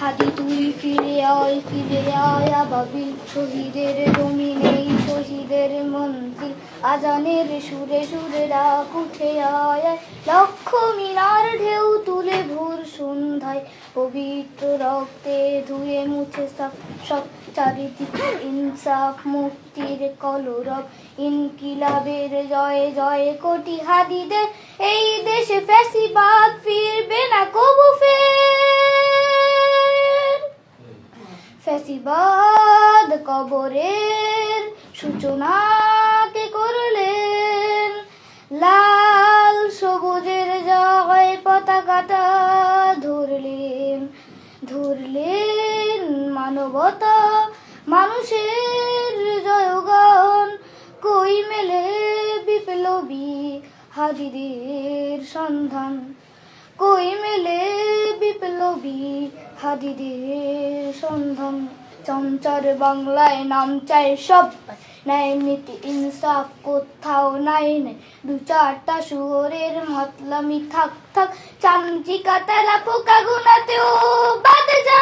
হাদি তুই ফিরে আয় আবাবিল শহীদের জমিনে শহীদের মন্দির আজানের সুরে সুরে ডাক উঠে আয় লক্ষ মিনার ঢেউ তুলে ভোর সন্ধ্যায় পবিত্র রক্তে ধুয়ে মুছে সব চারিদিকে ইনসাফ মুক্তির কলরব ইনকিলাবের জয় জয় কোটি হাদিদের এই দেশে ফ্যাসিবাদ ফিরবে না কবু ফ্যাসিবাদ কবরের সূচনা কে করলেন লাল সবুজের জয় পতাকাটা ধরলেন মানবতা মানুষের জয়গান কই মেলে বিপ্লবী হাদিদের সন্ধান কই মেলে বিপ্লবী হাদিদের সন্ধান চঞ্চর বাংলায় নাম চাই সব ন্যায় নীতি ইনসাফ কোথাও নাই নাই দু চারটা শুয়োরের মতলামি থাক চামচিকা তেলা পোকা গুনাতেও বাদ যা